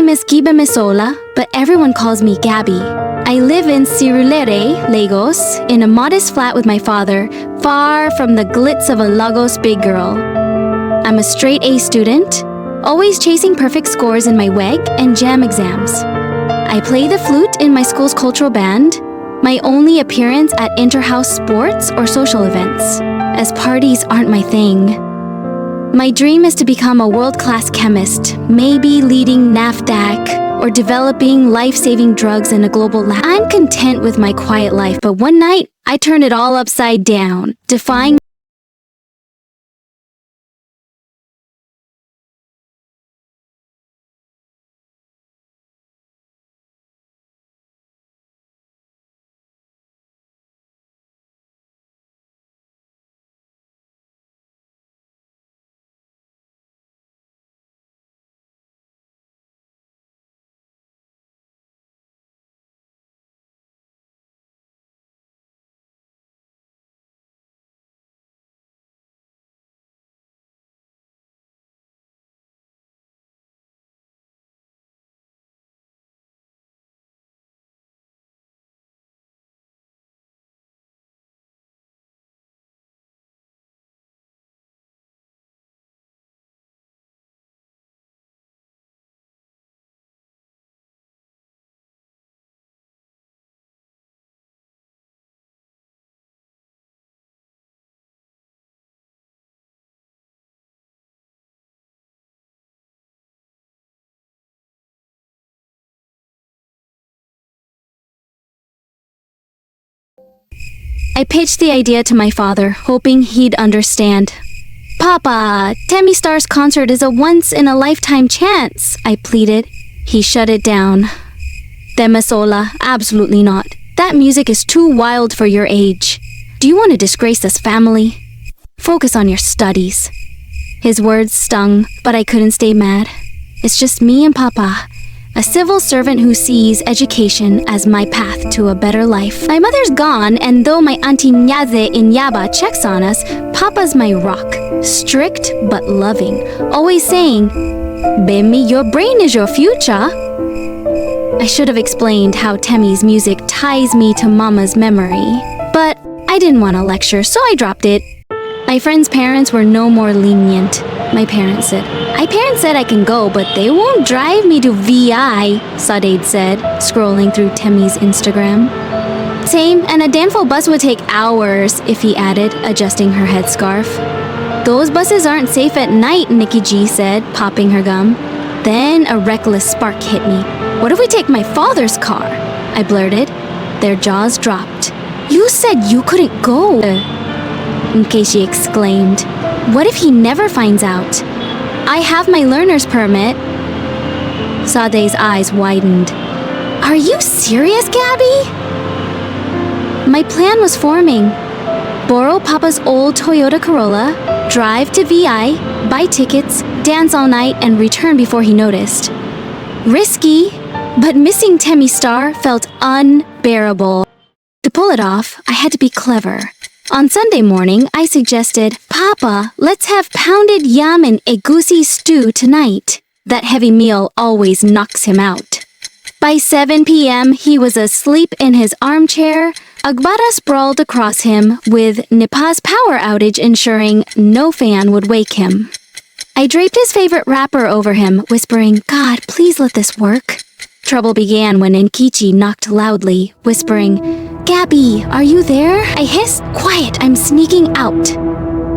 name is Gibemesola, but everyone calls me Gabby. I live in Surulere, Lagos, in a modest flat with my father, far from the glitz of a Lagos big girl. I'm a straight A student, always chasing perfect scores in my WEG and JAM exams. I play the flute in my school's cultural band, my only appearance at inter-house sports or social events, as parties aren't my thing. My dream is to become a world-class chemist, maybe leading NAFDAC or developing life-saving drugs in a global lab. I'm content with my quiet life, but one night, I turned it all upside down, defying I pitched the idea to my father, hoping he'd understand. "Papa, Temi Star's concert is a once-in-a-lifetime chance," I pleaded. He shut it down. "Demesola, absolutely not. That music is too wild for your age. Do you want to disgrace this family? Focus on your studies." His words stung, but I couldn't stay mad. It's just me and Papa. A civil servant who sees education as my path to a better life. My mother's gone, and though my aunty Nyaze in Yaba checks on us, Papa's my rock. Strict but loving, always saying, "Baby, your brain is your future." I should have explained how Temi's music ties me to Mama's memory, but I didn't want to lecture, so I dropped it. My friend's parents were no more lenient. My parents said I can go, but they won't drive me to VI, Sade said, scrolling through Temi's Instagram. Same, and a danfo bus would take hours, Iffy added, adjusting her headscarf. "Those buses aren't safe at night," Nikki G said, popping her gum. Then a reckless spark hit me. "What if we take my father's car?" I blurted. Their jaws dropped. "You said you couldn't go," Nkechi exclaimed. "What if he never finds out?" "I have my learner's permit." Sade's eyes widened. "Are you serious, Gabby?" My plan was forming. Borrow Papa's old Toyota Corolla, drive to VI, buy tickets, dance all night, and return before he noticed. Risky, but missing Temi Star felt unbearable. To pull it off, I had to be clever. On Sunday morning, I suggested, "Papa, let's have pounded yam and egusi stew tonight." That heavy meal always knocks him out. By 7 p.m., he was asleep in his armchair. Agbada sprawled across him, with Nipa's power outage ensuring no fan would wake him. I draped his favorite wrapper over him, whispering, "God, please let this work." Trouble began when Nkechi knocked loudly, whispering, "Gabby, are you there?" I hissed, "Quiet, I'm sneaking out."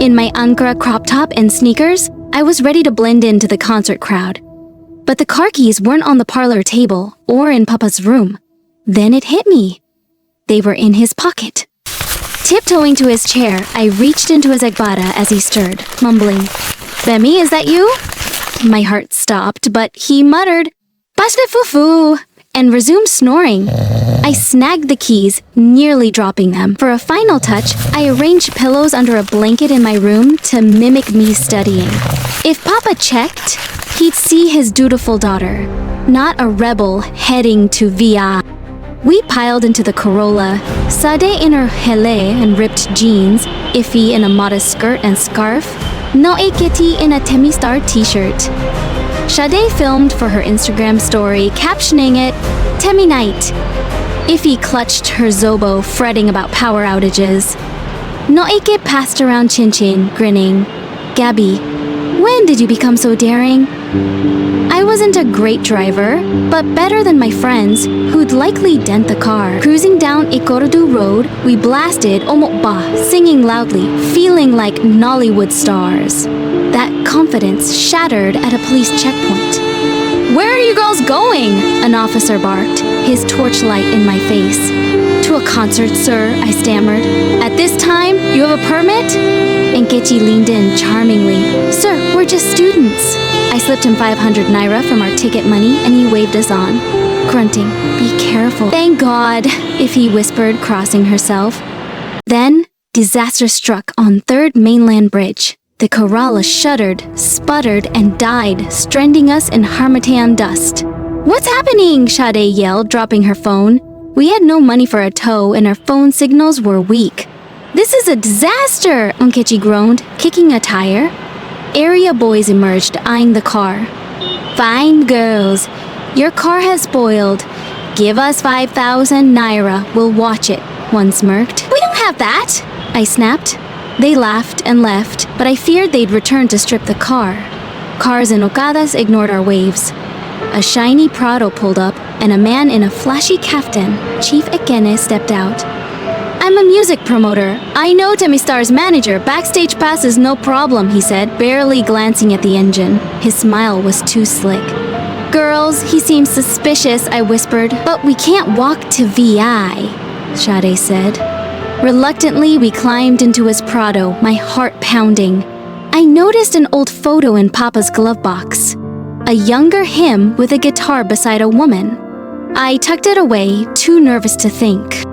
In my Ankara crop top and sneakers, I was ready to blend into the concert crowd. But the car keys weren't on the parlor table or in Papa's room. Then it hit me. They were in his pocket. Tiptoeing to his chair, I reached into his agbada as he stirred, mumbling, "Femi, is that you?" My heart stopped, but he muttered, "Basta fufu," and resumed snoring. I snagged the keys, nearly dropping them. For a final touch, I arranged pillows under a blanket in my room to mimic me studying. If Papa checked, he'd see his dutiful daughter, not a rebel heading to VI. We piled into the Corolla, Sade in her hele and ripped jeans, Iffy in a modest skirt and scarf, Noe Kitty in a Temi Star t-shirt. Sade filmed for her Instagram story, captioning it, Temi Night. Ify clutched her Zobo, fretting about power outages. Noike passed around Chin Chin, grinning. Gabby, when did you become so daring? I wasn't a great driver, but better than my friends, who'd likely dent the car. Cruising down Ikorodu Road, we blasted Omokba, singing loudly, feeling like Nollywood stars. That confidence shattered at a police checkpoint. Where are you girls going? An officer barked, his torchlight in my face. To a concert, sir, I stammered. At this time, you have a permit? Nkechi leaned in charmingly. Sir, we're just students. I slipped him 500 naira from our ticket money and he waved us on. Grunting, be careful. Thank God, Ify whispered, crossing herself. Then, disaster struck on Third Mainland Bridge. The Kerala shuddered, sputtered, and died, stranding us in Harmattan dust. What's happening? Sade yelled, dropping her phone. We had no money for a tow and our phone signals were weak. This is a disaster, Nkechi groaned, kicking a tire. Area boys emerged, eyeing the car. Fine girls, your car has spoiled. Give us 5,000 naira, we'll watch it, one smirked. We don't have that, I snapped. They laughed and left, but I feared they'd return to strip the car. Cars and okadas ignored our waves. A shiny Prado pulled up, and a man in a flashy kaftan, Chief Ekene, stepped out. I'm a music promoter. I know Temi Star's manager. Backstage pass is no problem, he said, barely glancing at the engine. His smile was too slick. Girls, he seems suspicious, I whispered. But we can't walk to VI, Sade said. Reluctantly, we climbed into his Prado, my heart pounding. I noticed an old photo in Papa's glove box. A younger him with a guitar beside a woman. I tucked it away, too nervous to think.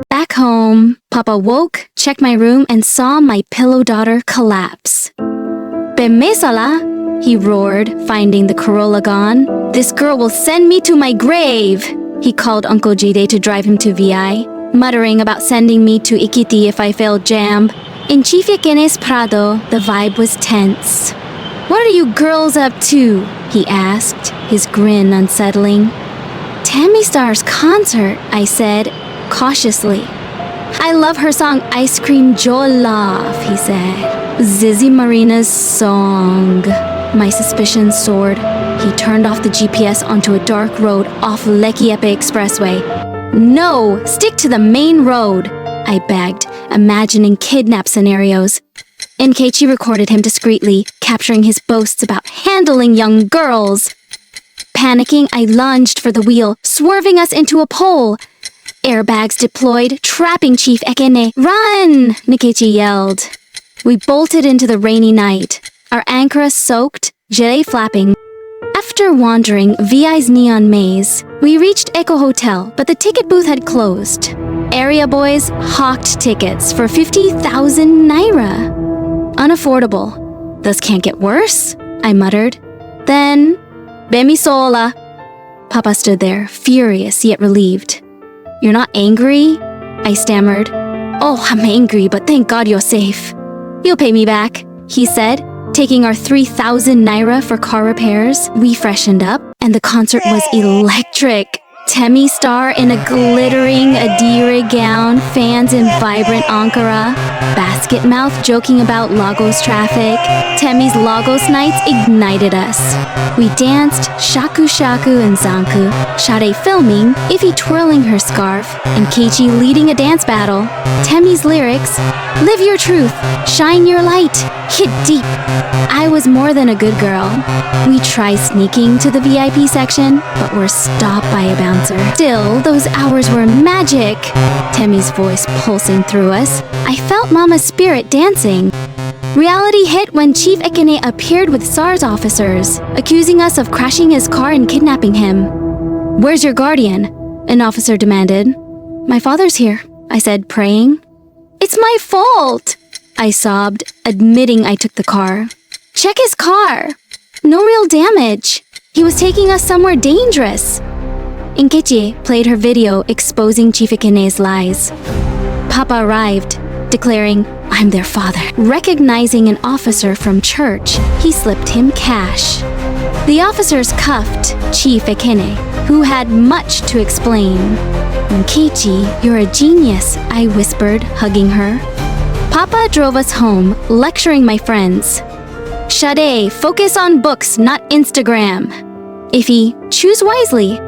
Back home, Papa woke, checked my room, and saw my pillow daughter collapse. Pemesala, he roared, finding the Corolla gone. This girl will send me to my grave. He called Uncle Jide to drive him to VI, muttering about sending me to Ikiti if I failed JAMB. In Chief Ekene's Prado, the vibe was tense. What are you girls up to? He asked, his grin unsettling. Temi Star's concert, I said, cautiously. I love her song Ice Cream Jollof, he said. Zizi Marina's song. My suspicions soared. He turned off the GPS onto a dark road off Lekki-Epe Expressway. No, stick to the main road, I begged, imagining kidnap scenarios. Nkechi recorded him discreetly, capturing his boasts about handling young girls. Panicking, I lunged for the wheel, swerving us into a pole. Airbags deployed, trapping Chief Ekene. Run! Nkechi yelled. We bolted into the rainy night, our ankara soaked, gilet flapping. After wandering VI's neon maze, we reached Echo Hotel, but the ticket booth had closed. Area boys hawked tickets for 50,000 naira. Unaffordable. This can't get worse, I muttered. Then, Bemisola. Papa stood there, furious yet relieved. You're not angry? I stammered. Oh, I'm angry, but thank God you're safe. You'll pay me back, he said, taking our 3,000 naira for car repairs. We freshened up, and the concert was electric. Temi Star in a glittering Adira gown, fans in vibrant Ankara, Basket Mouth joking about Lagos traffic. Temi's Lagos nights ignited us. We danced shaku shaku and zanku, Sade filming, Ify twirling her scarf, and Keiichi leading a dance battle. Temi's lyrics, live your truth, shine your light, hit deep. I was more than a good girl. We tried sneaking to the VIP section, but were stopped by a bouncer. Still, those hours were magic. Temi's voice pulsing through us. I felt Mama's spirit dancing. Reality hit when Chief Ekene appeared with SARS officers, accusing us of crashing his car and kidnapping him. Where's your guardian? An officer demanded. My father's here, I said, praying. It's my fault, I sobbed, admitting I took the car. Check his car. No real damage. He was taking us somewhere dangerous. Nkechi played her video exposing Chief Ekene's lies. Papa arrived, declaring, I'm their father. Recognizing an officer from church, he slipped him cash. The officers cuffed Chief Ekene, who had much to explain. "Nkechi, you're a genius," I whispered, hugging her. Papa drove us home, lecturing my friends. "Sade, focus on books, not Instagram. Ify, choose wisely.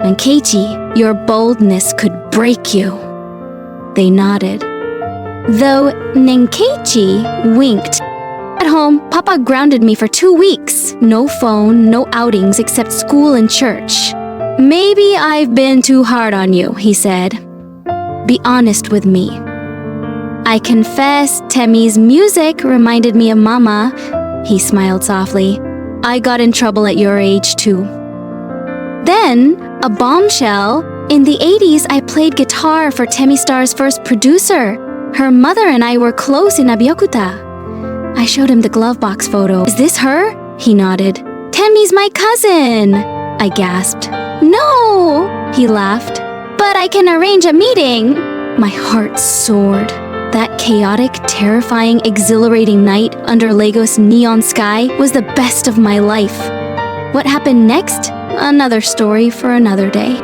Nkechi, your boldness could break you." They nodded. Though Nkechi winked. At home, Papa grounded me for 2 weeks. No phone, no outings except school and church. "Maybe I've been too hard on you," he said. "Be honest with me." I confess Temi's music reminded me of Mama. He smiled softly. "I got in trouble at your age too." Then, a bombshell. In the 80s, I played guitar for Temi Star's first producer. Her mother and I were close in Abeokuta. I showed him the glove box photo. "Is this her?" He nodded. "Temi's my cousin," I gasped. "No," he laughed. "But I can arrange a meeting." My heart soared. That chaotic, terrifying, exhilarating night under Lagos' neon sky was the best of my life. What happened next? Another story for another day.